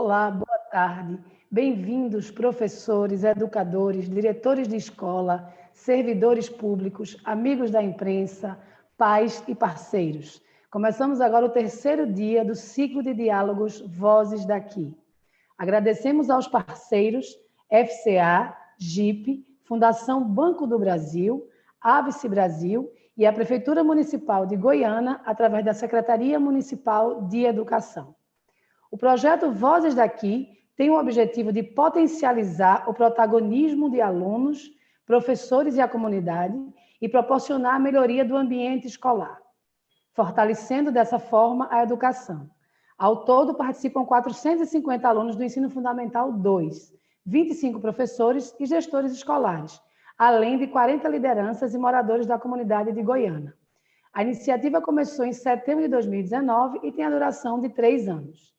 Olá, boa tarde. Bem-vindos, professores, educadores, diretores de escola, servidores públicos, amigos da imprensa, pais e parceiros. Começamos agora o terceiro dia do ciclo de diálogos Vozes daqui. Agradecemos aos parceiros FCA, GIP, Fundação Banco do Brasil, Avice Brasil e a Prefeitura Municipal de Goiânia, através da Secretaria Municipal de Educação. O projeto Vozes daqui tem o objetivo de potencializar o protagonismo de alunos, professores e a comunidade e proporcionar a melhoria do ambiente escolar, fortalecendo dessa forma a educação. Ao todo, participam 450 alunos do Ensino Fundamental 2, 25 professores e gestores escolares, além de 40 lideranças e moradores da comunidade de Goiânia. A iniciativa começou em setembro de 2019 e tem a duração de 3 anos.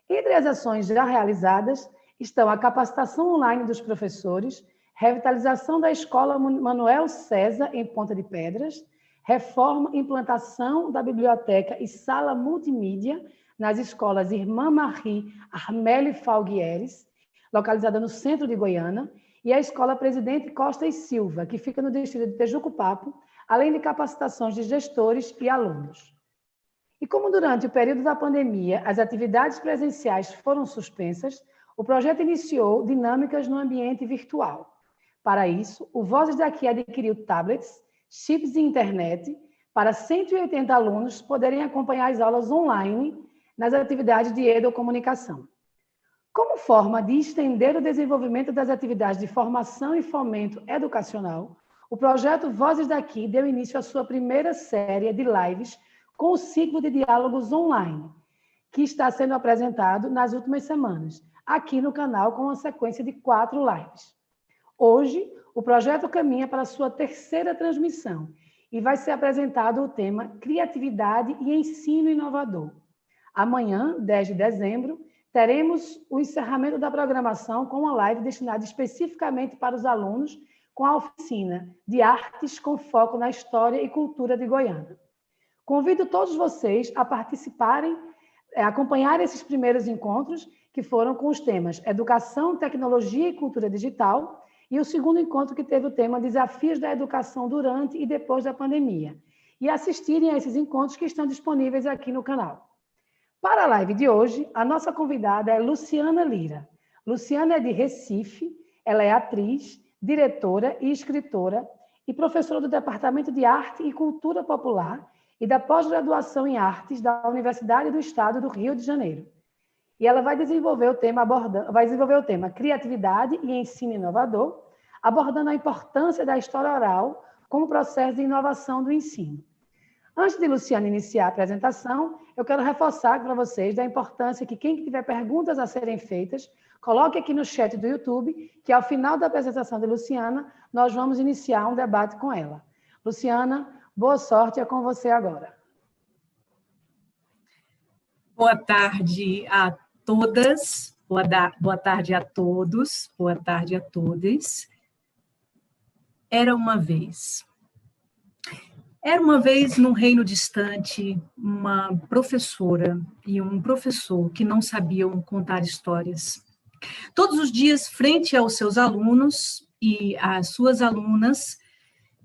Entre as ações já realizadas estão a capacitação online dos professores, revitalização da Escola Manuel César, em Ponta de Pedras, reforma e implantação da biblioteca e sala multimídia nas escolas Irmã Marie Armelle Falguieres, localizada no centro de Goiânia, e a Escola Presidente Costa e Silva, que fica no distrito de Tejuco-Papo, além de capacitações de gestores e alunos. E como durante o período da pandemia as atividades presenciais foram suspensas, o projeto iniciou dinâmicas no ambiente virtual. Para isso, o Vozes daqui adquiriu tablets, chips de internet, para 180 alunos poderem acompanhar as aulas online nas atividades de educomunicação. Como forma de estender o desenvolvimento das atividades de formação e fomento educacional, o projeto Vozes daqui deu início à sua primeira série de lives com o ciclo de diálogos online, que está sendo apresentado nas últimas semanas, aqui no canal com uma sequência de 4 lives. Hoje, o projeto caminha para a sua terceira transmissão e vai ser apresentado o tema Criatividade e Ensino Inovador. Amanhã, 10 de dezembro, teremos o encerramento da programação com uma live destinada especificamente para os alunos com a oficina de artes com foco na história e cultura de Goiânia. Convido todos vocês a participarem, a acompanhar esses primeiros encontros, que foram com os temas Educação, Tecnologia e Cultura Digital, e o segundo encontro que teve o tema Desafios da Educação durante e depois da pandemia, e assistirem a esses encontros que estão disponíveis aqui no canal. Para a live de hoje, a nossa convidada é Luciana Lira. Luciana é de Recife, ela é atriz, diretora e escritora e professora do Departamento de Arte e Cultura Popular e da pós-graduação em Artes da Universidade do Estado do Rio de Janeiro. E ela vai desenvolver o tema Criatividade e Ensino Inovador, abordando a importância da história oral como processo de inovação do ensino. Antes de Luciana iniciar a apresentação, eu quero reforçar para vocês da importância que quem tiver perguntas a serem feitas, coloque aqui no chat do YouTube, que ao final da apresentação de Luciana, nós vamos iniciar um debate com ela. Luciana, boa sorte, é com você agora. Boa tarde a todas, boa tarde a todos, boa tarde a todas. Era uma vez num reino distante, uma professora e um professor que não sabiam contar histórias. Todos os dias, frente aos seus alunos e às suas alunas,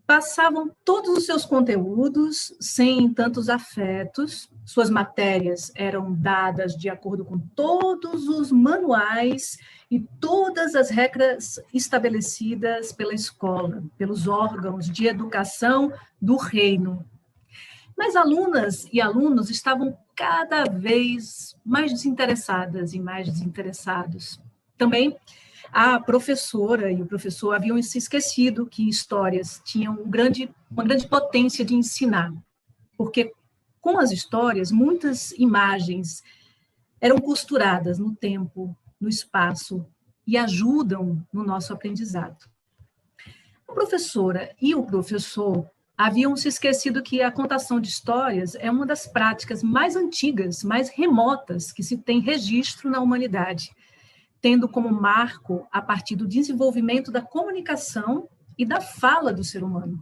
passavam todos os seus conteúdos sem tantos afetos, suas matérias eram dadas de acordo com todos os manuais e todas as regras estabelecidas pela escola, pelos órgãos de educação do reino. Mas alunas e alunos estavam cada vez mais desinteressadas e mais desinteressados. Também a professora e o professor haviam se esquecido que histórias tinham uma grande potência de ensinar, porque com as histórias, muitas imagens eram costuradas no tempo, no espaço e ajudam no nosso aprendizado. A professora e o professor haviam se esquecido que a contação de histórias é uma das práticas mais antigas, mais remotas que se tem registro na humanidade, tendo como marco a partir do desenvolvimento da comunicação e da fala do ser humano.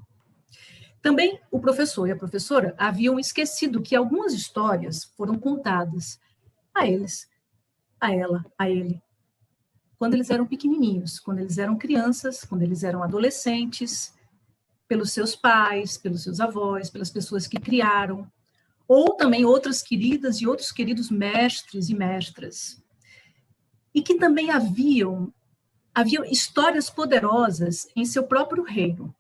Também o professor e a professora haviam esquecido que algumas histórias foram contadas a eles a ela, a ele, quando eles eram pequenininhos, quando eles eram crianças, quando eles eram adolescentes, pelos seus pais, pelos seus avós, pelas pessoas que criaram, ou também outras queridas e outros queridos mestres e mestras. E que também haviam histórias poderosas em seu próprio reino.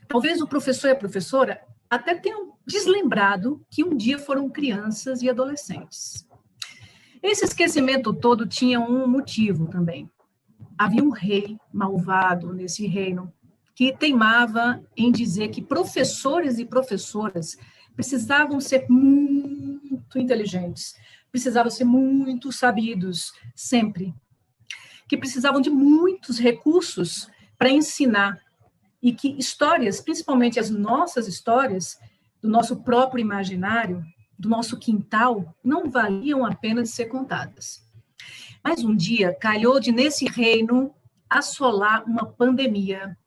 Talvez o professor e a professora até tenham deslembrado que um dia foram crianças e adolescentes. Esse esquecimento todo tinha um motivo também. Havia um rei malvado nesse reino que teimava em dizer que professores e professoras precisavam ser muito inteligentes, precisavam ser muito sabidos, sempre. Que precisavam de muitos recursos para ensinar e que histórias, principalmente as nossas histórias, do nosso próprio imaginário, do nosso quintal, não valiam a pena de ser contadas. Mas um dia calhou de, nesse reino, assolar uma pandemia.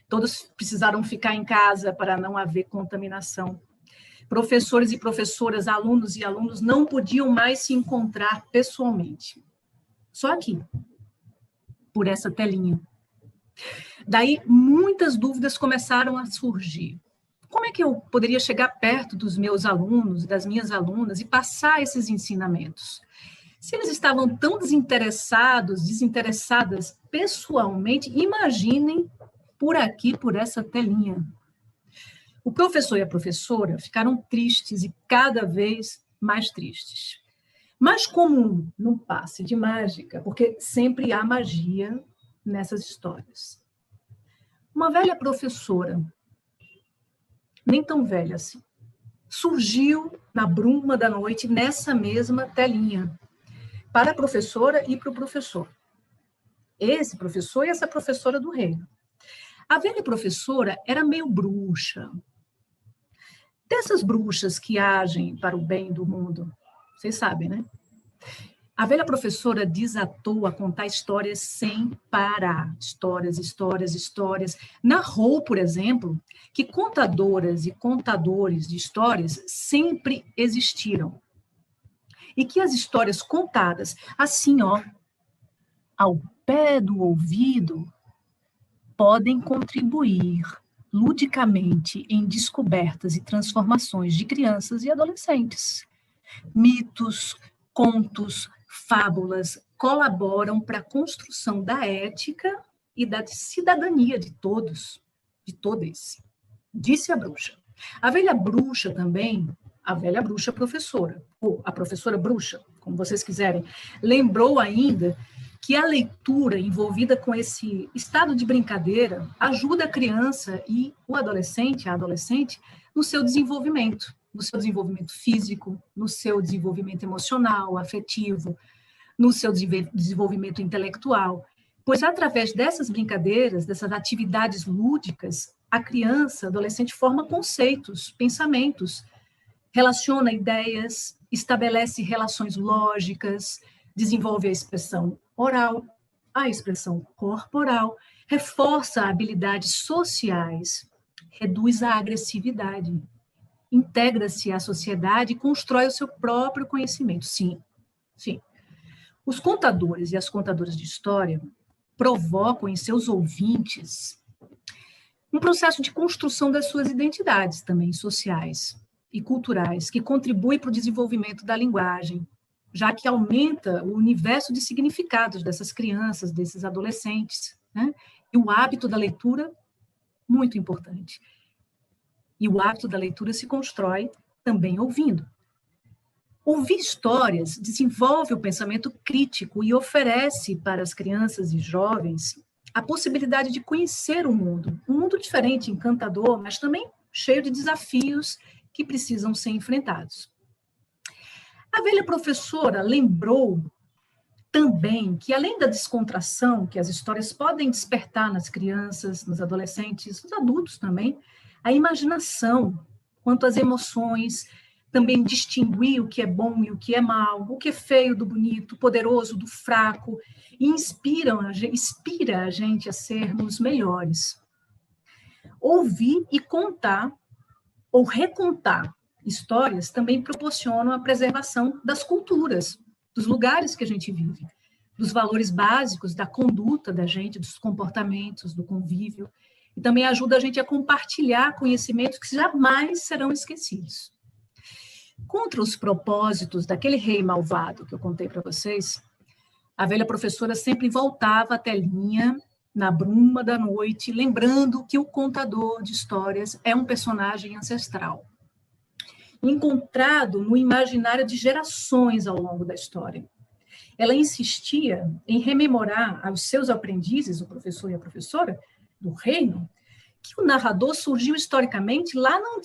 Todos precisaram ficar em casa para não haver contaminação. Professores e professoras, alunos e alunos não podiam mais se encontrar pessoalmente. Só aqui, por essa telinha. Daí, muitas dúvidas começaram a surgir. Como é que eu poderia chegar perto dos meus alunos, das minhas alunas, e passar esses ensinamentos? Se eles estavam tão desinteressadas pessoalmente, imaginem por aqui, por essa telinha. O professor e a professora ficaram tristes e cada vez mais tristes. Mais comum num passe de mágica, porque sempre há magia nessas histórias. Uma velha professora, nem tão velha assim, surgiu na bruma da noite nessa mesma telinha, para a professora e para o professor. Esse professor e essa professora do reino. A velha professora era meio bruxa. Dessas bruxas que agem para o bem do mundo, vocês sabem, né? A velha professora desatou a contar histórias sem parar. Histórias, histórias, histórias. Narrou, por exemplo, que contadoras e contadores de histórias sempre existiram. E que as histórias contadas, assim, ó, ao pé do ouvido, podem contribuir ludicamente em descobertas e transformações de crianças e adolescentes. Mitos, contos, fábulas colaboram para a construção da ética e da cidadania de todos, de todas, disse a bruxa. A velha bruxa também, a velha bruxa professora, ou a professora bruxa, como vocês quiserem, lembrou ainda que a leitura envolvida com esse estado de brincadeira ajuda a criança e o adolescente, a adolescente, no seu desenvolvimento físico, no seu desenvolvimento emocional, afetivo, no seu desenvolvimento intelectual. Pois através dessas brincadeiras, dessas atividades lúdicas, a criança, adolescente forma conceitos, pensamentos, relaciona ideias, estabelece relações lógicas, desenvolve a expressão oral, a expressão corporal, reforça habilidades sociais, reduz a agressividade, integra-se à sociedade e constrói o seu próprio conhecimento. Sim, sim. Os contadores e as contadoras de história provocam em seus ouvintes um processo de construção das suas identidades também sociais e culturais, que contribui para o desenvolvimento da linguagem, já que aumenta o universo de significados dessas crianças, desses adolescentes, né? E o hábito da leitura, muito importante. E o hábito da leitura se constrói também ouvindo. Ouvir histórias desenvolve o pensamento crítico e oferece para as crianças e jovens a possibilidade de conhecer o mundo, um mundo diferente, encantador, mas também cheio de desafios que precisam ser enfrentados. A velha professora lembrou também que, além da descontração que as histórias podem despertar nas crianças, nos adolescentes, nos adultos também, a imaginação quanto às emoções, também distinguir o que é bom e o que é mal, o que é feio do bonito, poderoso do fraco, e inspira a gente a sermos melhores. Ouvir e contar, ou recontar histórias, também proporcionam a preservação das culturas, dos lugares que a gente vive, dos valores básicos, da conduta da gente, dos comportamentos, do convívio, e também ajuda a gente a compartilhar conhecimentos que jamais serão esquecidos. Contra os propósitos daquele rei malvado que eu contei para vocês, a velha professora sempre voltava à telinha, na bruma da noite, lembrando que o contador de histórias é um personagem ancestral, encontrado no imaginário de gerações ao longo da história. Ela insistia em rememorar aos seus aprendizes, o professor e a professora, do reino, que o narrador surgiu historicamente lá na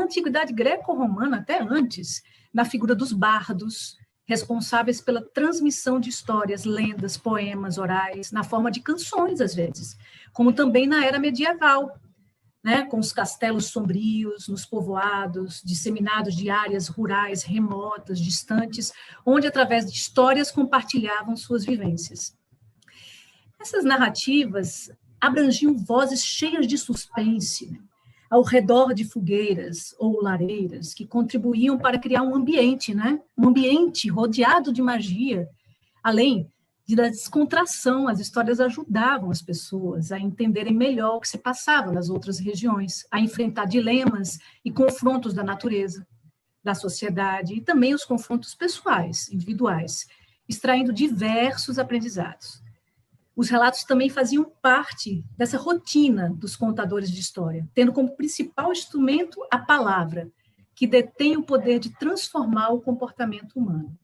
antiguidade greco-romana, até antes, na figura dos bardos, responsáveis pela transmissão de histórias, lendas, poemas orais, na forma de canções, às vezes, como também na era medieval, né, com os castelos sombrios nos povoados, disseminados de áreas rurais remotas, distantes, onde, através de histórias, compartilhavam suas vivências. Essas narrativas abrangiam vozes cheias de suspense, né, ao redor de fogueiras ou lareiras, que contribuíam para criar um ambiente, né, um ambiente rodeado de magia, além da descontração. As histórias ajudavam as pessoas a entenderem melhor o que se passava nas outras regiões, a enfrentar dilemas e confrontos da natureza, da sociedade, e também os confrontos pessoais, individuais, extraindo diversos aprendizados. Os relatos também faziam parte dessa rotina dos contadores de história, tendo como principal instrumento a palavra, que detém o poder de transformar o comportamento humano.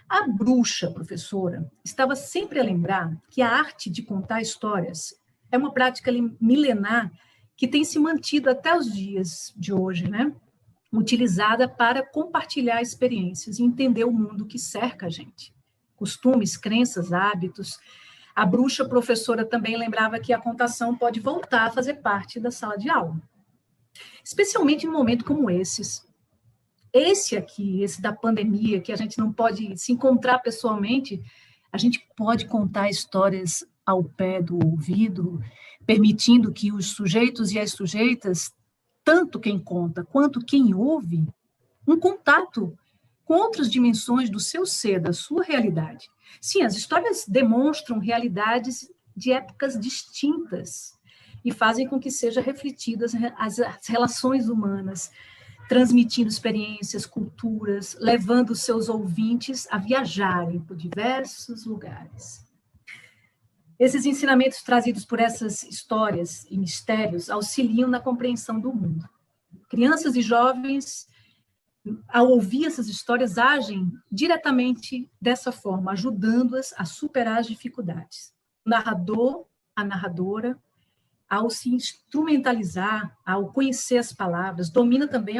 A bruxa, professora, estava sempre a lembrar que a arte de contar histórias é uma prática milenar que tem se mantido até os dias de hoje, né? Utilizada para compartilhar experiências e entender o mundo que cerca a gente. Costumes, crenças, hábitos. A bruxa professora também lembrava que a contação pode voltar a fazer parte da sala de aula. Especialmente em um momento como esses. Esse aqui, esse da pandemia, que a gente não pode se encontrar pessoalmente, a gente pode contar histórias ao pé do ouvido, permitindo que os sujeitos e as sujeitas, tanto quem conta quanto quem ouve, um contato com outras dimensões do seu ser, da sua realidade. Sim, as histórias demonstram realidades de épocas distintas e fazem com que sejam refletidas as relações humanas, transmitindo experiências, culturas, levando seus ouvintes a viajarem por diversos lugares. Esses ensinamentos trazidos por essas histórias e mistérios auxiliam na compreensão do mundo. Crianças e jovens, ao ouvir essas histórias, agem diretamente dessa forma, ajudando-as a superar as dificuldades. O narrador, a narradora, ao se instrumentalizar, ao conhecer as palavras, domina também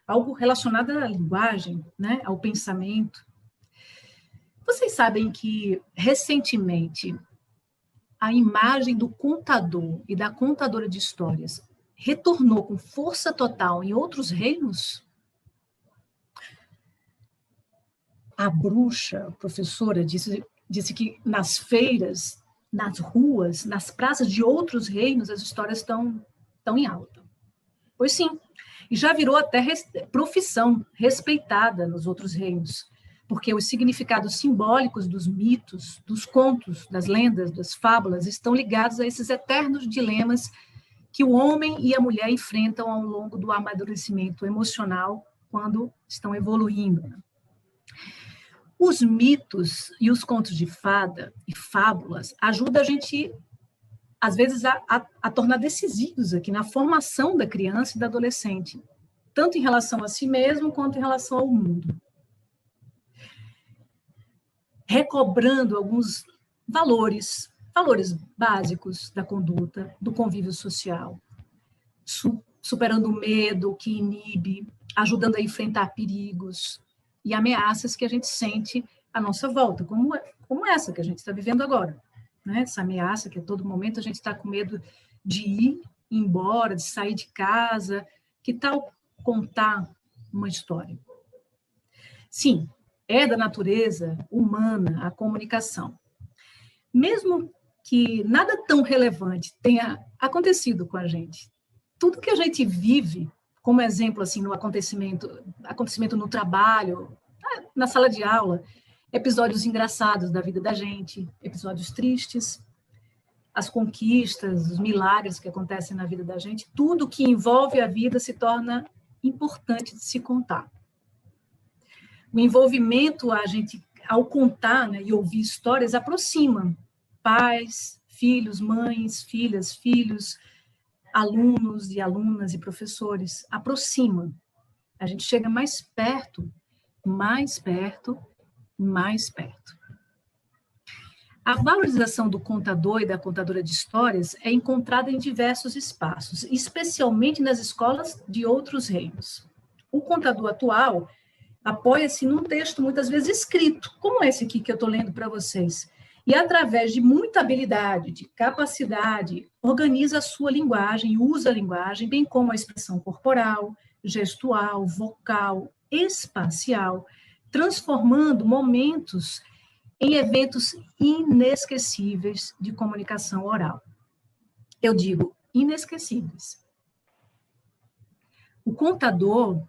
algo relacionado à linguagem, né, ao pensamento. Vocês sabem que, recentemente, a imagem do contador e da contadora de histórias retornou com força total em outros reinos? A bruxa, a professora, disse que nas feiras, nas ruas, nas praças de outros reinos, as histórias estão em alta. Pois sim, e já virou até profissão respeitada nos outros reinos, porque os significados simbólicos dos mitos, dos contos, das lendas, das fábulas, estão ligados a esses eternos dilemas que o homem e a mulher enfrentam ao longo do amadurecimento emocional quando estão evoluindo. Os mitos e os contos de fada e fábulas ajudam a gente, às vezes, a tornar decisivos aqui na formação da criança e da adolescente, tanto em relação a si mesmo quanto em relação ao mundo. Recobrando alguns valores básicos da conduta, do convívio social, superando o medo que inibe, ajudando a enfrentar perigos e ameaças que a gente sente à nossa volta, como essa que a gente está vivendo agora, né? Essa ameaça que a todo momento a gente está com medo de ir embora, de sair de casa. Que tal contar uma história? Sim, é da natureza humana a comunicação. Mesmo que nada tão relevante tenha acontecido com a gente, tudo que a gente vive, como exemplo, assim, no acontecimento no trabalho, na sala de aula, episódios engraçados da vida da gente, episódios tristes, as conquistas, os milagres que acontecem na vida da gente, tudo que envolve a vida se torna importante de se contar. O envolvimento, a gente, ao contar, né, e ouvir histórias, aproxima pais, filhos, mães, filhas, filhos, alunos e alunas e professores, aproxima. A gente chega mais perto, mais perto, mais perto. A valorização do contador e da contadora de histórias é encontrada em diversos espaços, especialmente nas escolas de outros reinos. O contador atual apoia-se num texto muitas vezes escrito, como esse aqui que eu estou lendo para vocês, e através de muita habilidade, de capacidade, organiza a sua linguagem, usa a linguagem, bem como a expressão corporal, gestual, vocal, espacial, transformando momentos em eventos inesquecíveis de comunicação oral. Eu digo inesquecíveis. O contador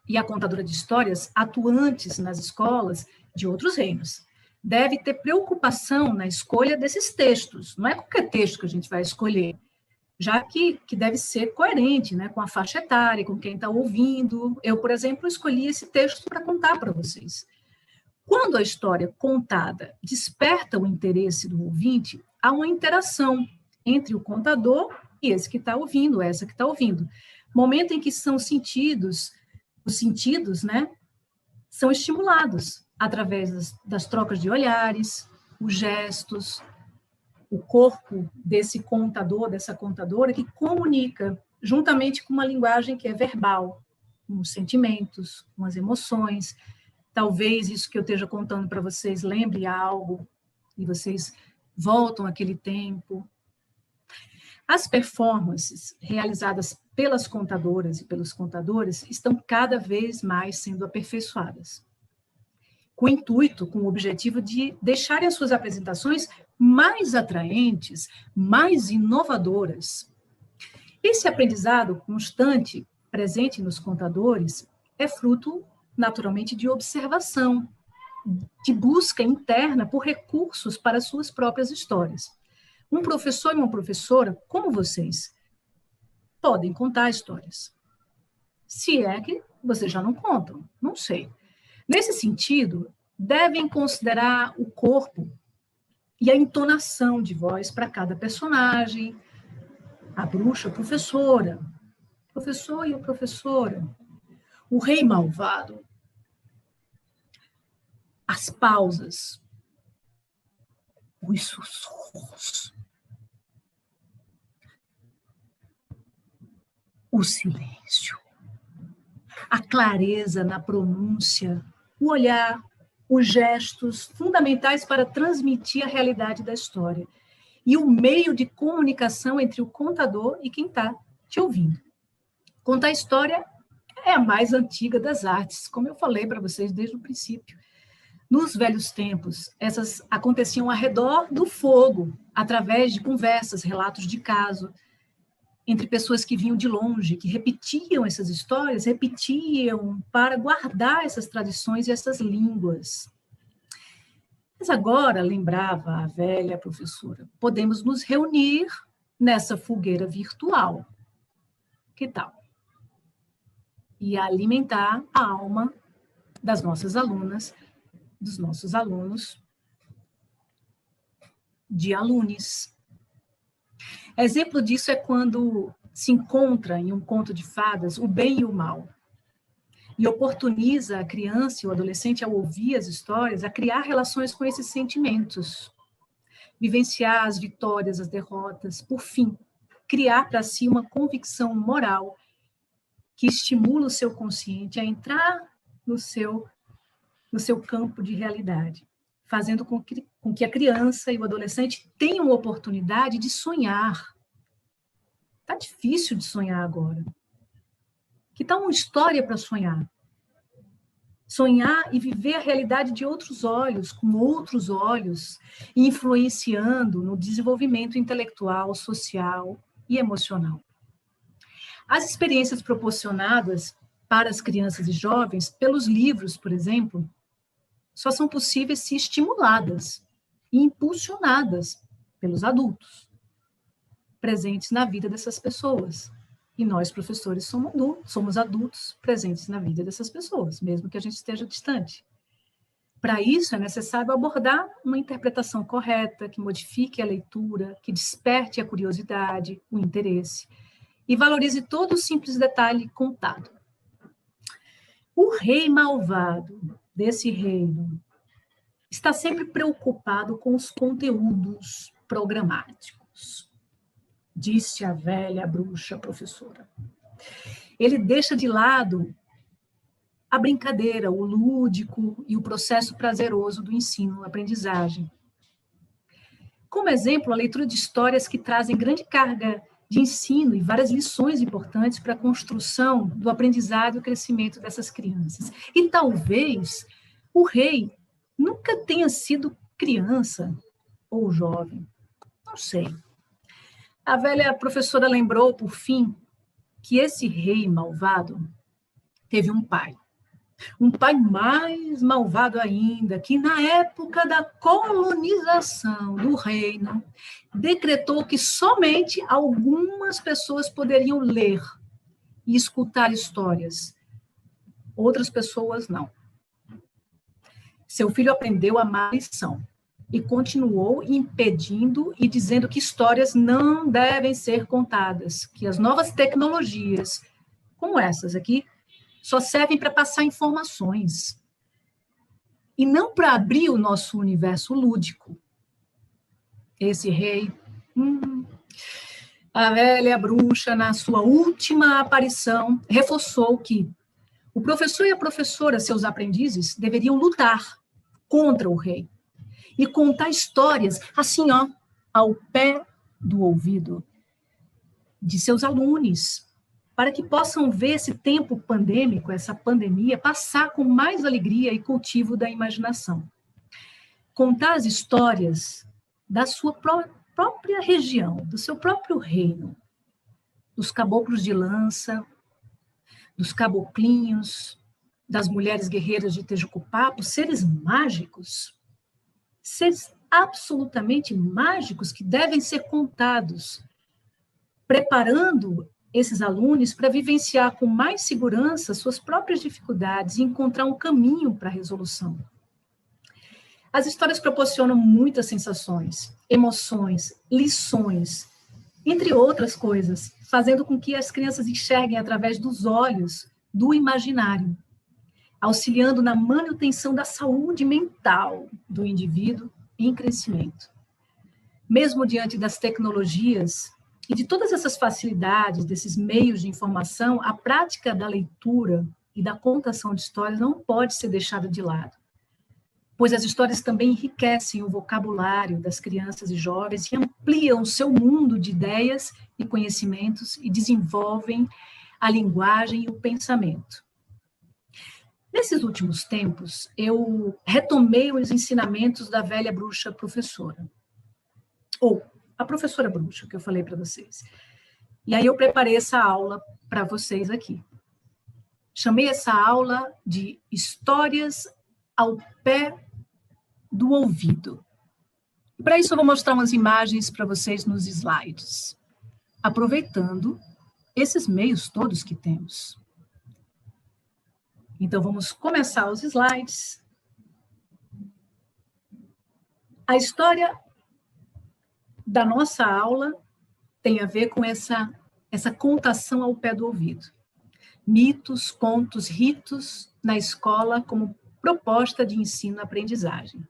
e a contadora de histórias, atuantes nas escolas de outros reinos, deve ter preocupação na escolha desses textos. Não é qualquer texto que a gente vai escolher, já que deve ser coerente, né, com a faixa etária, com quem está ouvindo. Eu, por exemplo, escolhi esse texto para contar para vocês. Quando a história contada desperta o interesse do ouvinte, há uma interação entre o contador e esse que está ouvindo, essa que está ouvindo. Momento em que são sentidos, os sentidos, né, são estimulados através das trocas de olhares, os gestos, o corpo desse contador, dessa contadora, que comunica, juntamente com uma linguagem que é verbal, com os sentimentos, com as emoções. Talvez isso que eu esteja contando para vocês lembre algo, e vocês voltam àquele tempo. As performances realizadas pelas contadoras e pelos contadores estão cada vez mais sendo aperfeiçoadas, com o intuito, com o objetivo de deixarem as suas apresentações mais atraentes, mais inovadoras. Esse aprendizado constante, presente nos contadores, é fruto, naturalmente, de observação, de busca interna por recursos para suas próprias histórias. Um professor e uma professora, como vocês, podem contar histórias. Se é que vocês já não contam, não sei. Nesse sentido, devem considerar o corpo e a entonação de voz para cada personagem, a bruxa, a professora, o professor e a professora, o rei malvado, as pausas, os sussurros, o silêncio, a clareza na pronúncia, o olhar, os gestos fundamentais para transmitir a realidade da história e o meio de comunicação entre o contador e quem está te ouvindo. Contar história é a mais antiga das artes, como eu falei para vocês desde o princípio. Nos velhos tempos, essas aconteciam ao redor do fogo, através de conversas, relatos de caso, entre pessoas que vinham de longe, que repetiam essas histórias, repetiam para guardar essas tradições e essas línguas. Mas agora, lembrava a velha professora, podemos nos reunir nessa fogueira virtual. Que tal? E alimentar a alma das nossas alunas, dos nossos alunos, de alunos. Exemplo disso é quando se encontra em um conto de fadas o bem e o mal, e oportuniza a criança e o adolescente, ao ouvir as histórias, a criar relações com esses sentimentos, vivenciar as vitórias, as derrotas, por fim, criar para si uma convicção moral que estimula o seu consciente a entrar no seu campo de realidade, fazendo com que a criança e o adolescente tenham a oportunidade de sonhar. Está difícil de sonhar agora. Que tal uma história para sonhar? Sonhar e viver a realidade de outros olhos, com outros olhos, influenciando no desenvolvimento intelectual, social e emocional. As experiências proporcionadas para as crianças e jovens pelos livros, por exemplo, só são possíveis se estimuladas e impulsionadas pelos adultos presentes na vida dessas pessoas. E nós, professores, somos adultos presentes na vida dessas pessoas, mesmo que a gente esteja distante. Para isso, é necessário abordar uma interpretação correta, que modifique a leitura, que desperte a curiosidade, o interesse, e valorize todo o simples detalhe contado. O rei malvado desse reino está sempre preocupado com os conteúdos programáticos, disse a velha bruxa professora. Ele deixa de lado a brincadeira, o lúdico e o processo prazeroso do ensino, aprendizagem. Como exemplo, a leitura de histórias que trazem grande carga de ensino e várias lições importantes para a construção do aprendizado e o crescimento dessas crianças. E talvez o rei nunca tenha sido criança ou jovem, não sei. A velha professora lembrou, por fim, que esse rei malvado teve um pai mais malvado ainda, que na época da colonização do reino, decretou que somente algumas pessoas poderiam ler e escutar histórias, outras pessoas não. Seu filho aprendeu a má lição e continuou impedindo e dizendo que histórias não devem ser contadas, que as novas tecnologias, como essas aqui, só servem para passar informações e não para abrir o nosso universo lúdico. Esse rei, a velha bruxa, na sua última aparição, reforçou que o professor e a professora, seus aprendizes, deveriam lutar contra o rei e contar histórias assim, ó, ao pé do ouvido de seus alunos, para que possam ver esse tempo pandêmico, essa pandemia, passar com mais alegria e cultivo da imaginação. Contar as histórias da sua própria região, do seu próprio reino, dos caboclos de lança, dos caboclinhos, das mulheres guerreiras de Tejucupapo, seres mágicos, seres absolutamente mágicos que devem ser contados, preparando esses alunos para vivenciar com mais segurança suas próprias dificuldades e encontrar um caminho para a resolução. As histórias proporcionam muitas sensações, emoções, lições, entre outras coisas, fazendo com que as crianças enxerguem através dos olhos do imaginário, auxiliando na manutenção da saúde mental do indivíduo em crescimento. Mesmo diante das tecnologias e de todas essas facilidades, desses meios de informação, a prática da leitura e da contação de histórias não pode ser deixada de lado, pois as histórias também enriquecem o vocabulário das crianças e jovens e ampliam o seu mundo de ideias e conhecimentos e desenvolvem a linguagem e o pensamento. Nesses últimos tempos, eu retomei os ensinamentos da velha bruxa professora, ou a professora bruxa, que eu falei para vocês. E aí eu preparei essa aula para vocês aqui. Chamei essa aula de Histórias ao Pé do Ouvido. Para isso eu vou mostrar umas imagens para vocês nos slides, aproveitando esses meios todos que temos. Então vamos começar os slides. A história da nossa aula tem a ver com essa contação ao pé do ouvido. Mitos, contos, ritos na escola como proposta de ensino-aprendizagem.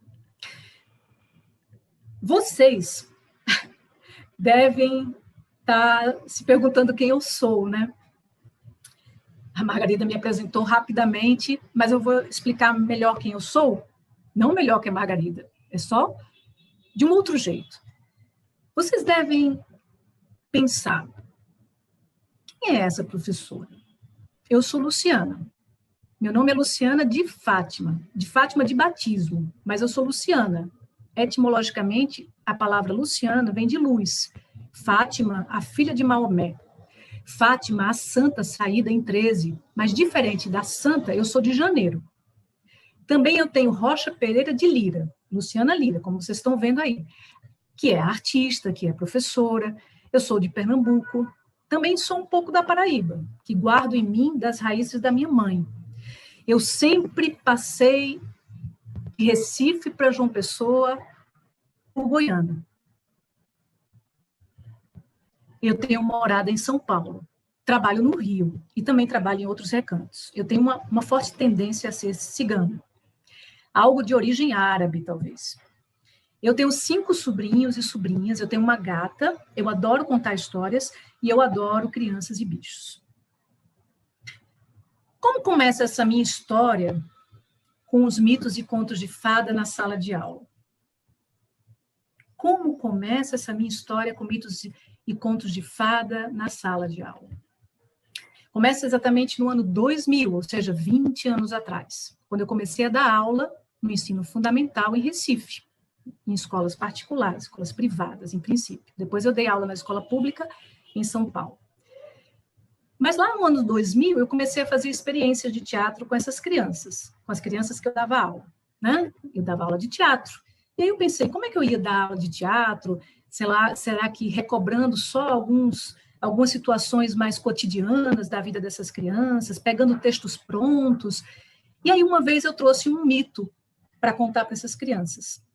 Vocês devem estar se perguntando quem eu sou, né? A Margarida me apresentou rapidamente, mas eu vou explicar melhor quem eu sou. Não melhor que a Margarida, é só de um outro jeito. Vocês devem pensar, quem é essa professora? Eu sou Luciana. Meu nome é Luciana de Fátima de batismo, mas eu sou Luciana. Etimologicamente, a palavra Luciana vem de luz. Fátima, a filha de Maomé. Fátima, a santa saída em 13, mas diferente da santa, eu sou de janeiro. Também eu tenho Rocha Pereira de Lira, Luciana Lira, como vocês estão vendo aí, que é artista, que é professora. Eu sou de Pernambuco. Também sou um pouco da Paraíba, que guardo em mim das raízes da minha mãe. Eu sempre passei de Recife para João Pessoa por Goiânia. Eu tenho morada em São Paulo. Trabalho no Rio e também trabalho em outros recantos. Eu tenho uma forte tendência a ser cigana. Algo de origem árabe, talvez. Eu tenho 5 sobrinhos e sobrinhas, eu tenho uma gata, eu adoro contar histórias e eu adoro crianças e bichos. Como começa essa minha história com os mitos e contos de fada na sala de aula? Como começa essa minha história com mitos e contos de fada na sala de aula? Começa exatamente no ano 2000, ou seja, 20 anos atrás, quando eu comecei a dar aula no ensino fundamental em Recife, em escolas particulares, escolas privadas, em princípio. Depois eu dei aula na escola pública em São Paulo. Mas lá no ano 2000, eu comecei a fazer experiências de teatro com essas crianças, com as crianças que eu dava aula, né? Eu dava aula de teatro. E aí eu pensei, como é que eu ia dar aula de teatro? Sei lá, será que recobrando só algumas situações mais cotidianas da vida dessas crianças, pegando textos prontos? E aí uma vez eu trouxe um mito para contar para essas crianças.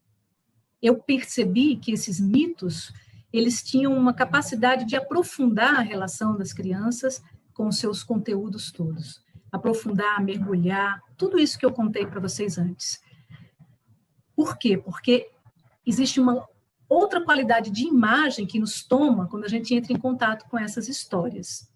Eu percebi que esses mitos, eles tinham uma capacidade de aprofundar a relação das crianças com os seus conteúdos todos. Aprofundar, mergulhar, tudo isso que eu contei para vocês antes. Por quê? Porque existe uma outra qualidade de imagem que nos toma quando a gente entra em contato com essas histórias.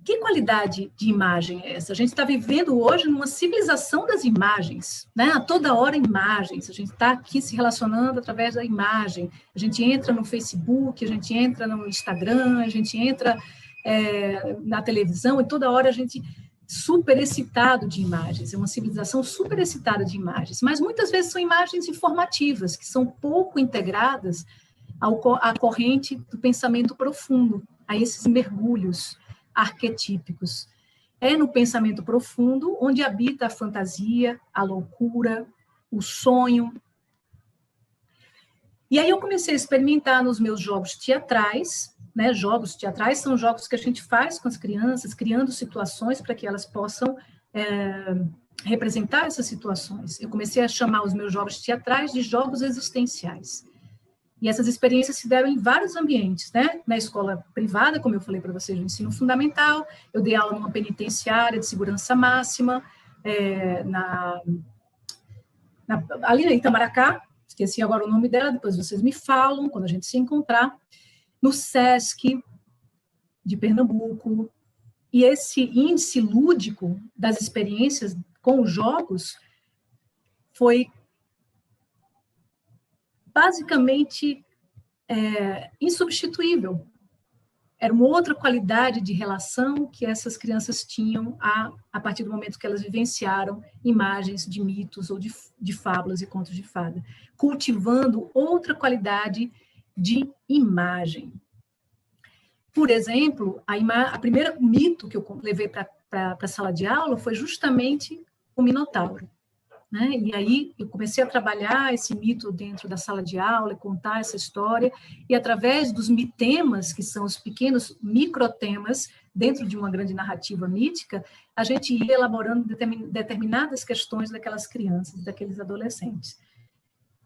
Que qualidade de imagem é essa? A gente está vivendo hoje numa civilização das imagens, né? A toda hora imagens, a gente está aqui se relacionando através da imagem, a gente entra no Facebook, a gente entra no Instagram, a gente entra na televisão e toda hora a gente super excitado de imagens, é uma civilização super excitada de imagens, mas muitas vezes são imagens informativas, que são pouco integradas à corrente do pensamento profundo, a esses mergulhos arquetípicos. É no pensamento profundo onde habita a fantasia, a loucura, o sonho. E aí eu comecei a experimentar nos meus jogos teatrais, né? Jogos teatrais são jogos que a gente faz com as crianças, criando situações para que elas possam representar essas situações. Eu comecei a chamar os meus jogos teatrais de jogos existenciais. E essas experiências se deram em vários ambientes, né? Na escola privada, como eu falei para vocês, no ensino fundamental, eu dei aula numa penitenciária de segurança máxima, ali em Itamaracá, esqueci agora o nome dela, depois vocês me falam, quando a gente se encontrar, no SESC de Pernambuco. E esse índice lúdico das experiências com os jogos foi basicamente insubstituível. Era uma outra qualidade de relação que essas crianças tinham a partir do momento que elas vivenciaram imagens de mitos ou de fábulas e contos de fada, cultivando outra qualidade de imagem. Por exemplo, a primeira mito que eu levei para a sala de aula foi justamente o Minotauro. Né? E aí eu comecei a trabalhar esse mito dentro da sala de aula e contar essa história, e através dos mitemas, que são os pequenos microtemas dentro de uma grande narrativa mítica, a gente ia elaborando determinadas questões daquelas crianças, daqueles adolescentes.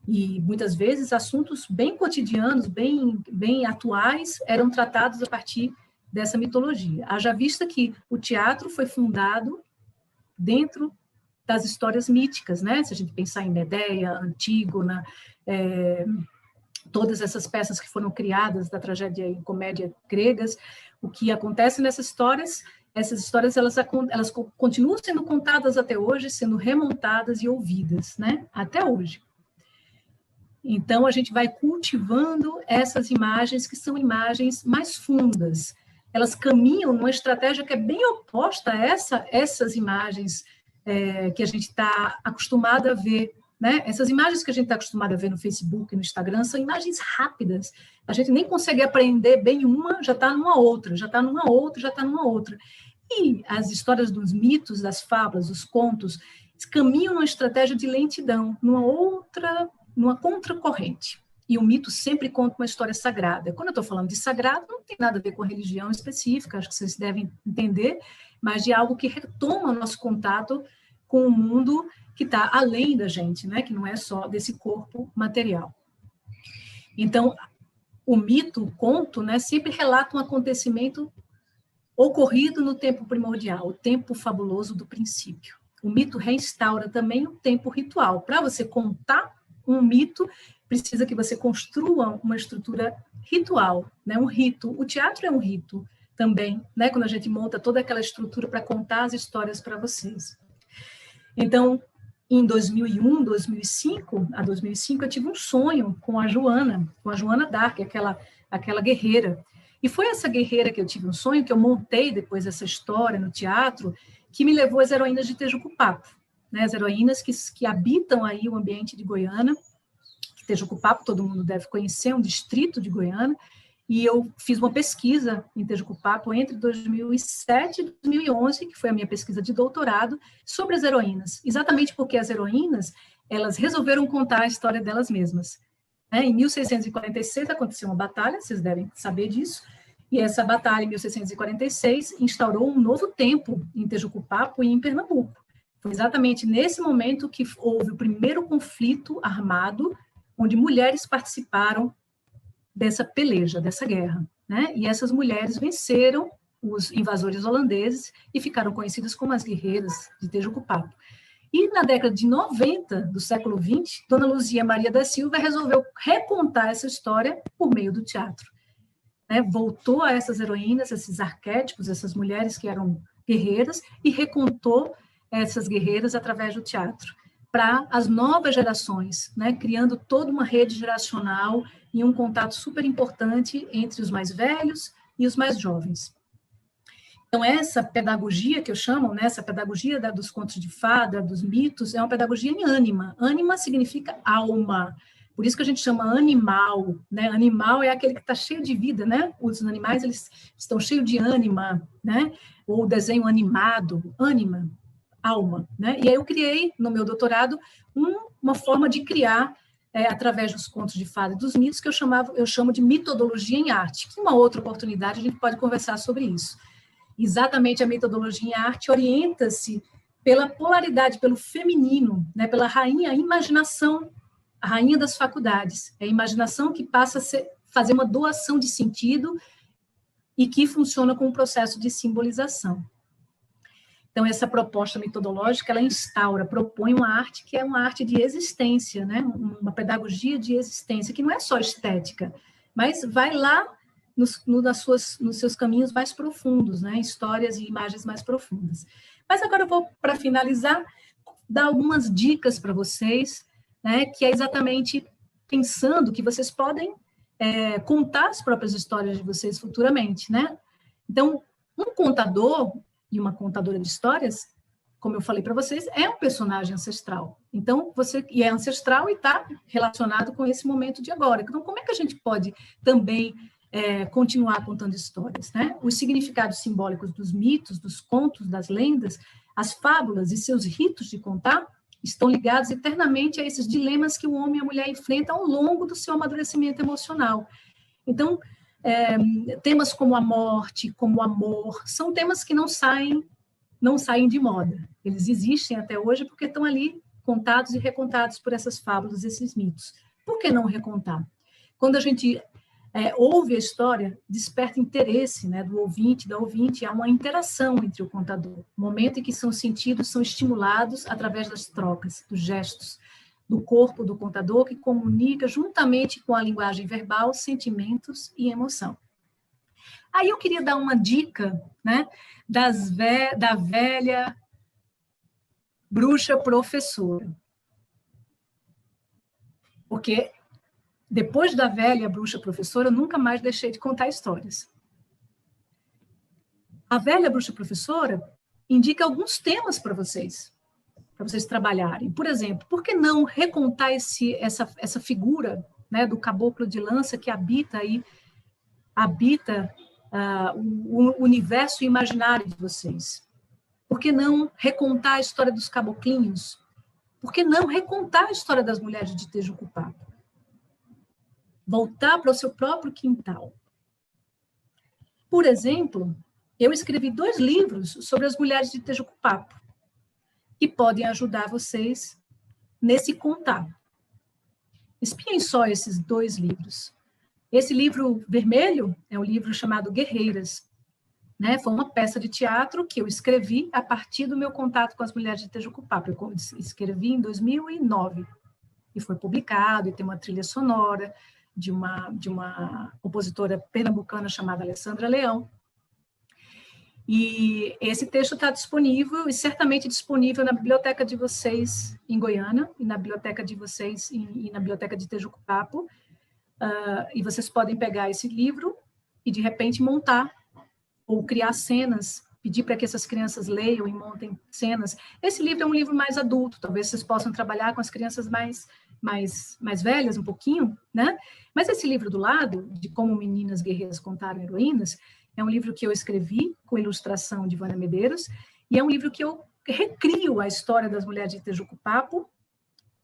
E muitas vezes assuntos bem cotidianos, bem atuais, eram tratados a partir dessa mitologia. Haja vista que o teatro foi fundado dentro das histórias míticas, né? Se a gente pensar em Medeia, Antígona, todas essas peças que foram criadas da tragédia e comédia gregas, o que acontece nessas histórias, elas continuam sendo contadas até hoje, sendo remontadas e ouvidas, né? Até hoje. Então, a gente vai cultivando essas imagens, que são imagens mais fundas. Elas caminham numa estratégia que é bem oposta a essas imagens que a gente está acostumado a ver, né? Essas imagens que a gente está acostumado a ver no Facebook e no Instagram são imagens rápidas. A gente nem consegue aprender bem uma, já está numa outra, já está numa outra, já está numa outra. E as histórias dos mitos, das fábulas, os contos, caminham numa estratégia de lentidão, numa contracorrente. E o mito sempre conta uma história sagrada. Quando eu estou falando de sagrado, não tem nada a ver com religião específica, acho que vocês devem entender, mas de algo que retoma o nosso contato com o mundo que está além da gente, né? Que não é só desse corpo material. Então, o mito, o conto, né, sempre relata um acontecimento ocorrido no tempo primordial, o tempo fabuloso do princípio. O mito reinstaura também o tempo ritual. Para você contar um mito, precisa que você construa uma estrutura ritual, né? Um rito. O teatro é um rito também, né? Quando a gente monta toda aquela estrutura para contar as histórias para vocês. Então, em 2001, 2005, eu tive um sonho com a Joana d'Arc, aquela guerreira. E foi essa guerreira que eu tive um sonho, que eu montei depois essa história no teatro, que me levou às heroínas de Tejucupapo, né? As heroínas que habitam aí o ambiente de Goiânia. Tejucupapo, todo mundo deve conhecer, um distrito de Goiânia, e eu fiz uma pesquisa em Tejucupapo entre 2007 e 2011, que foi a minha pesquisa de doutorado, sobre as heroínas, exatamente porque as heroínas, elas resolveram contar a história delas mesmas. Em 1646 aconteceu uma batalha, vocês devem saber disso, e essa batalha, em 1646, instaurou um novo tempo em Tejucupapo e em Pernambuco. Foi exatamente nesse momento que houve o primeiro conflito armado, onde mulheres participaram dessa peleja, dessa guerra, né? E essas mulheres venceram os invasores holandeses e ficaram conhecidas como as guerreiras de Tejucupapo. E na década de 90 do século XX, Dona Luzia Maria da Silva resolveu recontar essa história por meio do teatro, né? Voltou a essas heroínas, esses arquétipos, essas mulheres que eram guerreiras, e recontou essas guerreiras através do teatro, para as novas gerações, né? Criando toda uma rede geracional e um contato super importante entre os mais velhos e os mais jovens. Então, essa pedagogia que eu chamo, né, essa pedagogia dos contos de fada, dos mitos, é uma pedagogia em ânima. Ânima significa alma. Por isso que a gente chama animal, né? Animal é aquele que está cheio de vida, né? Os animais, eles estão cheios de ânima, né? Ou desenho animado, ânima, alma, né? E aí eu criei, no meu doutorado, uma forma de criar, através dos contos de fada e dos mitos, que eu chamo de metodologia em arte. Que uma outra oportunidade a gente pode conversar sobre isso. Exatamente, a metodologia em arte orienta-se pela polaridade, pelo feminino, né? Pela rainha, a imaginação, a rainha das faculdades. É a imaginação que passa a fazer uma doação de sentido e que funciona com um processo de simbolização. Então, essa proposta metodológica, ela propõe uma arte que é uma arte de existência, né? Uma pedagogia de existência, que não é só estética, mas vai lá nos seus caminhos mais profundos, né? Histórias e imagens mais profundas. Mas agora eu vou, para finalizar, dar algumas dicas para vocês, né? Que é exatamente pensando que vocês podem contar as próprias histórias de vocês futuramente, né? Então, um contador e uma contadora de histórias, como eu falei para vocês, é um personagem ancestral. Então, e é ancestral e está relacionado com esse momento de agora. Então, como é que a gente pode também continuar contando histórias, né? Os significados simbólicos dos mitos, dos contos, das lendas, as fábulas e seus ritos de contar estão ligados eternamente a esses dilemas que o homem e a mulher enfrentam ao longo do seu amadurecimento emocional. Então, temas como a morte, como o amor, são temas que não saem de moda. Eles existem até hoje porque estão ali contados e recontados por essas fábulas, esses mitos. Por que não recontar? Quando a gente ouve a história, desperta interesse, né, do ouvinte, da ouvinte, há uma interação entre o contador, momento em que são sentidos, são estimulados através das trocas, dos gestos, do corpo do contador, que comunica juntamente com a linguagem verbal, sentimentos e emoção. Aí eu queria dar uma dica, né, da velha bruxa professora. Porque depois da velha bruxa professora, eu nunca mais deixei de contar histórias. A velha bruxa professora indica alguns temas para vocês trabalharem. Por exemplo, por que não recontar essa figura, né, do caboclo de lança que habita o universo imaginário de vocês? Por que não recontar a história dos caboclinhos? Por que não recontar a história das mulheres de Tejucupapo? Voltar para o seu próprio quintal. Por exemplo, eu escrevi 2 livros sobre as mulheres de Tejucupapo, que podem ajudar vocês nesse contar. Espiem só esses 2 livros. Esse livro vermelho é um livro chamado Guerreiras, né? Foi uma peça de teatro que eu escrevi a partir do meu contato com as mulheres de Tejucupapo. Eu escrevi em 2009 e foi publicado, e tem uma trilha sonora de uma compositora pernambucana chamada Alessandra Leão. E esse texto está disponível, e certamente disponível na biblioteca de vocês em Goiânia, e na biblioteca de vocês, e na biblioteca de Tejucupapo. E vocês podem pegar esse livro e, de repente, montar ou criar cenas, pedir para que essas crianças leiam e montem cenas. Esse livro é um livro mais adulto, talvez vocês possam trabalhar com as crianças mais velhas um pouquinho, né? Mas esse livro do lado, de Como Meninas Guerreiras Contaram Heroínas, é um livro que eu escrevi com ilustração de Vânia Medeiros, e é um livro que eu recrio a história das mulheres de Tejucupapo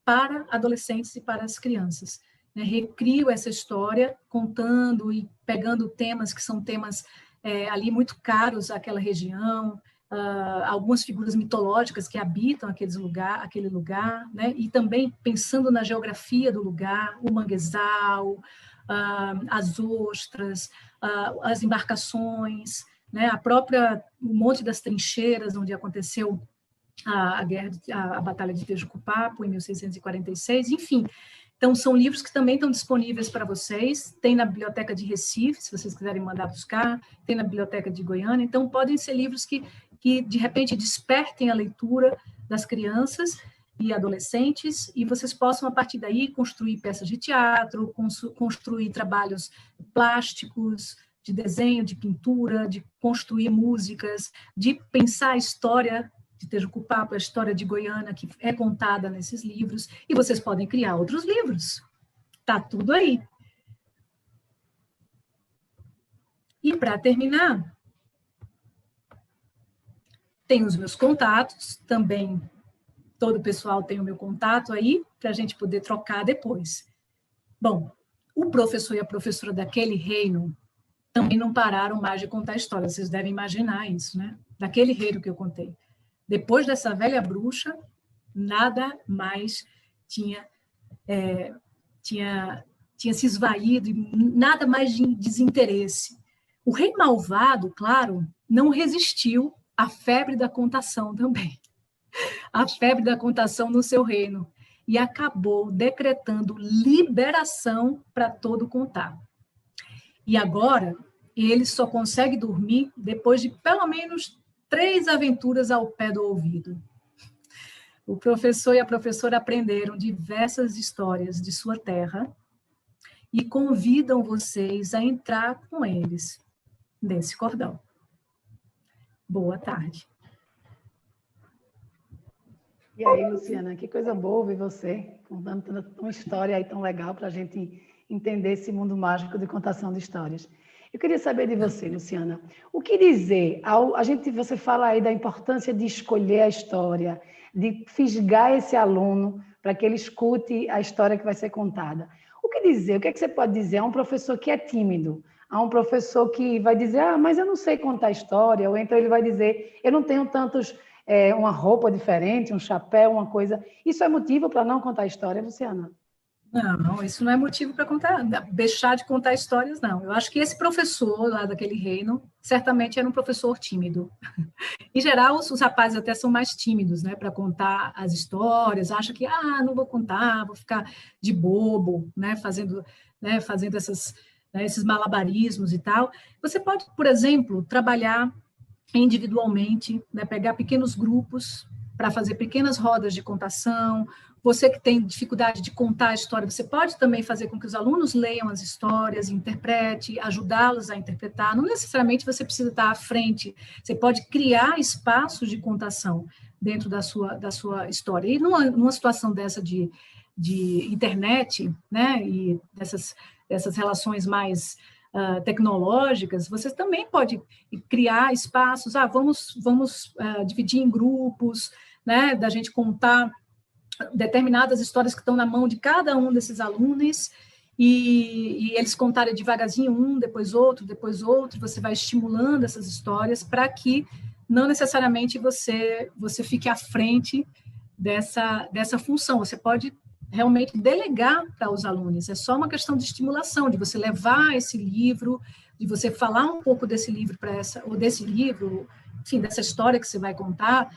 para adolescentes e para as crianças. Né? Recrio essa história contando e pegando temas que são temas ali muito caros àquela região, algumas figuras mitológicas que habitam aquele lugar, né? E também pensando na geografia do lugar, o manguezal, as ostras, as embarcações, né? O Monte das Trincheiras, onde aconteceu a Batalha de Tejucupapo, em 1646, enfim. Então, são livros que também estão disponíveis para vocês, tem na Biblioteca de Recife, se vocês quiserem mandar buscar, tem na Biblioteca de Goiânia, então podem ser livros que de repente, despertem a leitura das crianças e adolescentes, e vocês possam, a partir daí, construir peças de teatro, construir trabalhos plásticos, de desenho, de pintura, de construir músicas, de pensar a história de Tejucupapo, a história de Goiânia, que é contada nesses livros, e vocês podem criar outros livros. Está tudo aí. E, para terminar, tem os meus contatos, também todo o pessoal tem o meu contato aí, para a gente poder trocar depois. Bom, o professor e a professora daquele reino também não pararam mais de contar histórias, vocês devem imaginar isso, né? Daquele reino que eu contei. Depois dessa velha bruxa, nada mais tinha se esvaído, nada mais de desinteresse. O rei malvado, claro, não resistiu à febre da contação também. A febre da contação no seu reino. E acabou decretando liberação para todo contar. E agora, ele só consegue dormir depois de pelo menos 3 aventuras ao pé do ouvido. O professor e a professora aprenderam diversas histórias de sua terra e convidam vocês a entrar com eles nesse cordão. Boa tarde. E aí, Luciana, que coisa boa ouvir você contando uma história aí tão legal para a gente entender esse mundo mágico de contação de histórias. Eu queria saber de você, Luciana, o que dizer? Você fala aí da importância de escolher a história, de fisgar esse aluno para que ele escute a história que vai ser contada. O que dizer? O que é que você pode dizer a um professor que é tímido? A um professor que vai dizer, mas eu não sei contar história, ou então ele vai dizer, eu não tenho uma roupa diferente, um chapéu, uma coisa. Isso é motivo para não contar história, Luciana? Não, isso não é motivo para deixar de contar histórias, não. Eu acho que esse professor lá daquele reino, certamente era um professor tímido. Em geral, os rapazes até são mais tímidos, né, para contar as histórias, acha que, não vou contar, vou ficar de bobo, né, fazendo esses malabarismos e tal. Você pode, por exemplo, trabalhar individualmente, né, pegar pequenos grupos para fazer pequenas rodas de contação. Você que tem dificuldade de contar a história, você pode também fazer com que os alunos leiam as histórias, interprete, ajudá-los a interpretar. Não necessariamente você precisa estar à frente, você pode criar espaços de contação dentro da sua história. E numa situação dessa de internet, né, e dessas relações mais tecnológicas, você também pode criar espaços, vamos dividir em grupos, né, da gente contar determinadas histórias que estão na mão de cada um desses alunos, e eles contarem devagarzinho depois outro, você vai estimulando essas histórias para que não necessariamente você fique à frente dessa função. Você pode realmente delegar para os alunos. É só uma questão de estimulação, de você levar esse livro, de você falar um pouco desse livro ou desse livro, enfim, dessa história que você vai contar,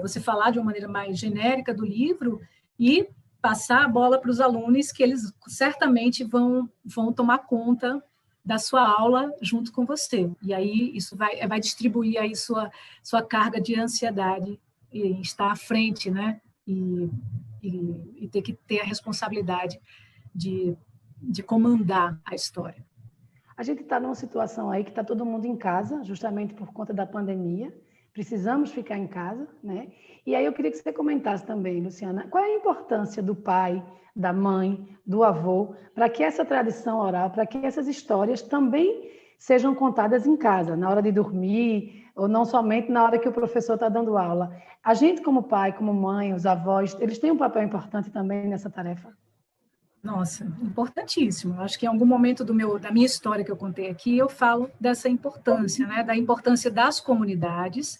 você falar de uma maneira mais genérica do livro e passar a bola para os alunos, que eles certamente vão tomar conta da sua aula junto com você. E aí isso vai distribuir aí sua carga de ansiedade e estar à frente, né? E ter que ter a responsabilidade de comandar a história. A gente está numa situação aí que está todo mundo em casa, justamente por conta da pandemia. Precisamos ficar em casa, né? E aí eu queria que você comentasse também, Luciana, qual é a importância do pai, da mãe, do avô, para que essa tradição oral, para que essas histórias também sejam contadas em casa, na hora de dormir, ou não somente na hora que o professor está dando aula. A gente, como pai, como mãe, os avós, eles têm um papel importante também nessa tarefa? Nossa, importantíssimo. Acho que em algum momento da minha história que eu contei aqui, eu falo dessa importância, né? Da importância das comunidades,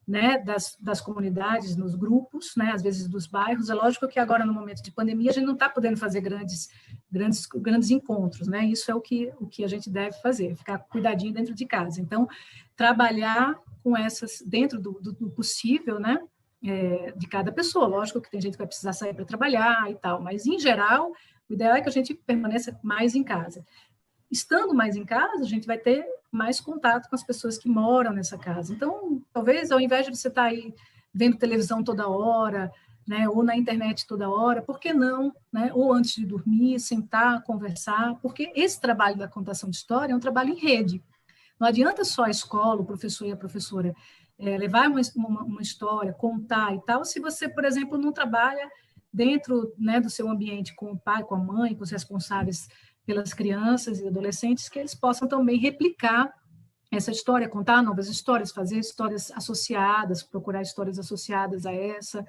né? Das comunidades nos grupos, né? Às vezes dos bairros. É lógico que agora, no momento de pandemia, a gente não está podendo fazer grandes encontros, né? Isso é o que a gente deve fazer, ficar cuidadinho dentro de casa. Então, trabalhar com essas, dentro do possível, né? De cada pessoa. Lógico que tem gente que vai precisar sair para trabalhar e tal, mas, em geral, o ideal é que a gente permaneça mais em casa. Estando mais em casa, a gente vai ter mais contato com as pessoas que moram nessa casa. Então, talvez, ao invés de você estar aí vendo televisão toda hora, né, ou na internet toda hora, por que não, né, ou antes de dormir, sentar, conversar, porque esse trabalho da contação de história é um trabalho em rede. Não adianta só a escola, o professor e a professora levar uma história, contar e tal, se você, por exemplo, não trabalha dentro, né, do seu ambiente com o pai, com a mãe, com os responsáveis pelas crianças e adolescentes, que eles possam também replicar essa história, contar novas histórias, fazer histórias associadas, procurar histórias associadas a essa,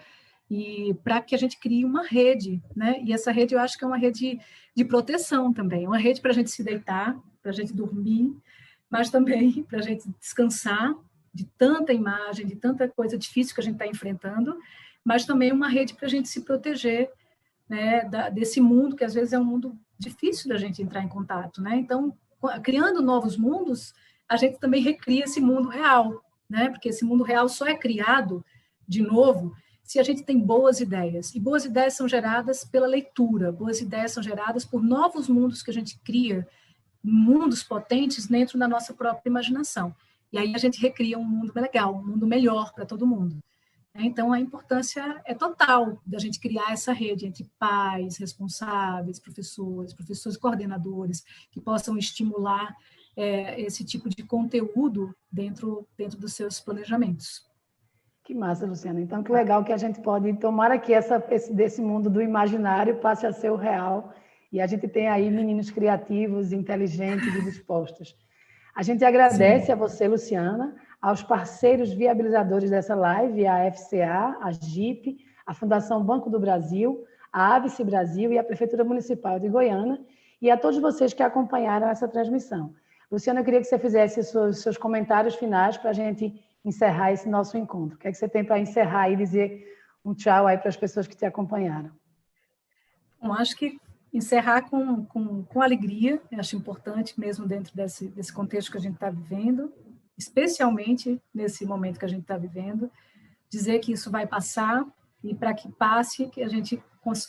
e para que a gente crie uma rede, né? E essa rede eu acho que é uma rede de proteção também, uma rede para a gente se deitar, para a gente dormir, mas também para a gente descansar de tanta imagem, de tanta coisa difícil que a gente está enfrentando, mas também uma rede para a gente se proteger, né, desse mundo, que às vezes é um mundo difícil da gente entrar em contato, né? Então, criando novos mundos, a gente também recria esse mundo real, né? Porque esse mundo real só é criado de novo se a gente tem boas ideias. E boas ideias são geradas pela leitura, boas ideias são geradas por novos mundos que a gente cria, mundos potentes dentro da nossa própria imaginação. E aí a gente recria um mundo legal, um mundo melhor para todo mundo. Então, a importância é total da gente criar essa rede entre pais, responsáveis, professores coordenadores, que possam estimular esse tipo de conteúdo dentro dos seus planejamentos. Que massa, Luciana. Então, que legal que a gente pode tomar aqui desse mundo do imaginário passe a ser o real, e a gente tem aí meninos criativos, inteligentes e dispostos. A gente agradece a você, Luciana, aos parceiros viabilizadores dessa live, a FCA, a GIP, a Fundação Banco do Brasil, a ABC Brasil e a Prefeitura Municipal de Goiânia, e a todos vocês que acompanharam essa transmissão. Luciana, eu queria que você fizesse seus comentários finais para a gente encerrar esse nosso encontro. O que é que você tem para encerrar e dizer um tchau aí para as pessoas que te acompanharam? Bom, acho que encerrar com alegria, eu acho importante mesmo dentro desse contexto que a gente está vivendo, especialmente nesse momento que a gente está vivendo, dizer que isso vai passar e para que passe, que a gente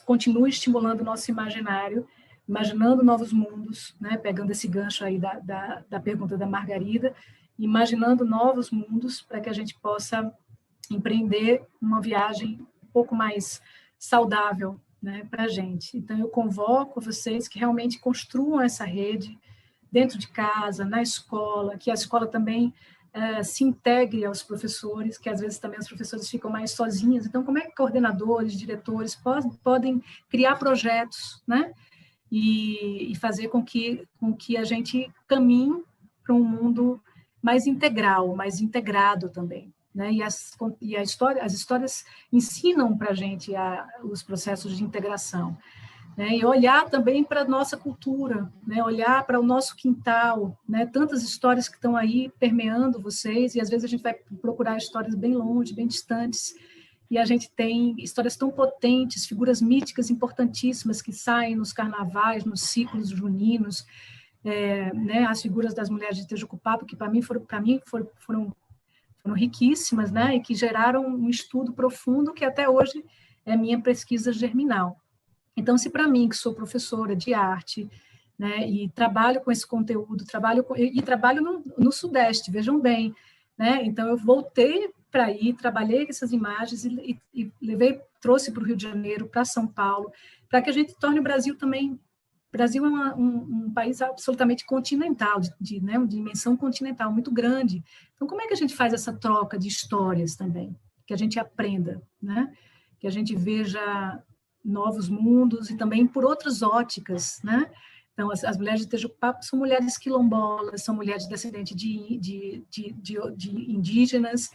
continue estimulando o nosso imaginário, imaginando novos mundos, né? Pegando esse gancho aí da pergunta da Margarida, imaginando novos mundos para que a gente possa empreender uma viagem um pouco mais saudável, né, para a gente. Então, eu convoco vocês que realmente construam essa rede dentro de casa, na escola, que a escola também se integre aos professores, que às vezes também os professores ficam mais sozinhos. Então, como é que coordenadores, diretores podem criar projetos, né, e fazer com que a gente caminhe para um mundo mais integral, mais integrado também, né? E as histórias ensinam para a gente os processos de integração, né? E olhar também para a nossa cultura, né? Olhar para o nosso quintal, né? Tantas histórias que estão aí permeando vocês, e às vezes a gente vai procurar histórias bem longe, bem distantes, e a gente tem histórias tão potentes, figuras míticas importantíssimas que saem nos carnavais, nos ciclos juninos, né, as figuras das mulheres de Tejucupapo, que para mim foram riquíssimas, né, e que geraram um estudo profundo que até hoje é minha pesquisa germinal. Então, se para mim, que sou professora de arte, né, e trabalho com esse conteúdo, trabalho no Sudeste, vejam bem, né, então eu voltei para aí, trabalhei com essas imagens e trouxe para o Rio de Janeiro, para São Paulo, para que a gente torne o Brasil também. O Brasil é um país absolutamente continental, né, uma dimensão continental muito grande. Então, como é que a gente faz essa troca de histórias também? Que a gente aprenda, né? Que a gente veja novos mundos e também por outras óticas, né? Então, as mulheres de Tejucupapo são mulheres quilombolas, são mulheres descendentes de indígenas,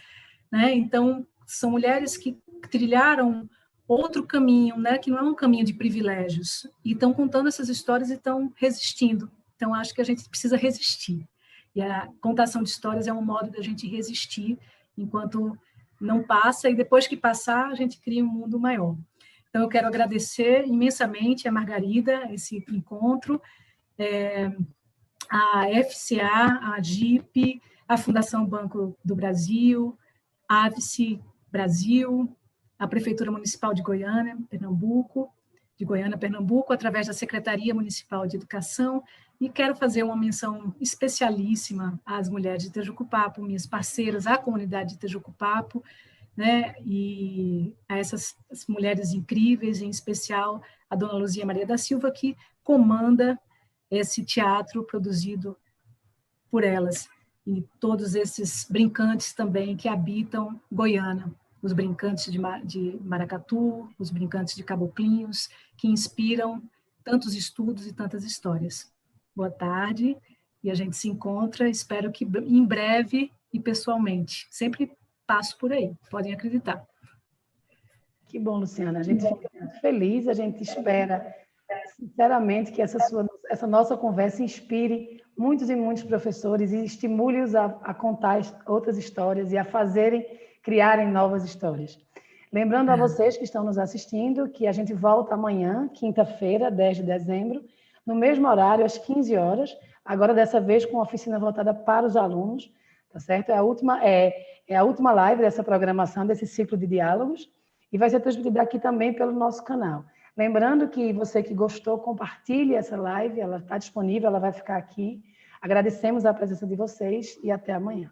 né? Então, são mulheres que trilharam outro caminho, né? Que não é um caminho de privilégios, e estão contando essas histórias e estão resistindo. Então, acho que a gente precisa resistir. E a contação de histórias é um modo da gente resistir enquanto não passa, e depois que passar, a gente cria um mundo maior. Então, eu quero agradecer imensamente a Margarida, esse encontro, a FCA, a GIP, a Fundação Banco do Brasil, a AVSE Brasil, a Prefeitura Municipal de Goiânia, Pernambuco, através da Secretaria Municipal de Educação, e quero fazer uma menção especialíssima às mulheres de Tejucupapo, minhas parceiras, à comunidade de Tejucupapo, né, e a essas mulheres incríveis, em especial a dona Luzia Maria da Silva, que comanda esse teatro produzido por elas, e todos esses brincantes também que habitam Goiânia, os brincantes de Maracatu, os brincantes de Caboclinhos, que inspiram tantos estudos e tantas histórias. Boa tarde, e a gente se encontra, espero que em breve e pessoalmente. Sempre passo por aí, podem acreditar. Que bom, Luciana. A gente fica muito feliz, a gente espera, sinceramente, que essa nossa conversa inspire muitos e muitos professores e estimule-os a contar outras histórias e a criarem novas histórias. Lembrando a vocês que estão nos assistindo que a gente volta amanhã, quinta-feira, 10 de dezembro, no mesmo horário, às 15 horas, agora dessa vez com a oficina voltada para os alunos, tá certo? É a última live dessa programação, desse ciclo de diálogos, e vai ser transmitida aqui também pelo nosso canal. Lembrando que você que gostou, compartilhe essa live, ela está disponível, ela vai ficar aqui. Agradecemos a presença de vocês e até amanhã.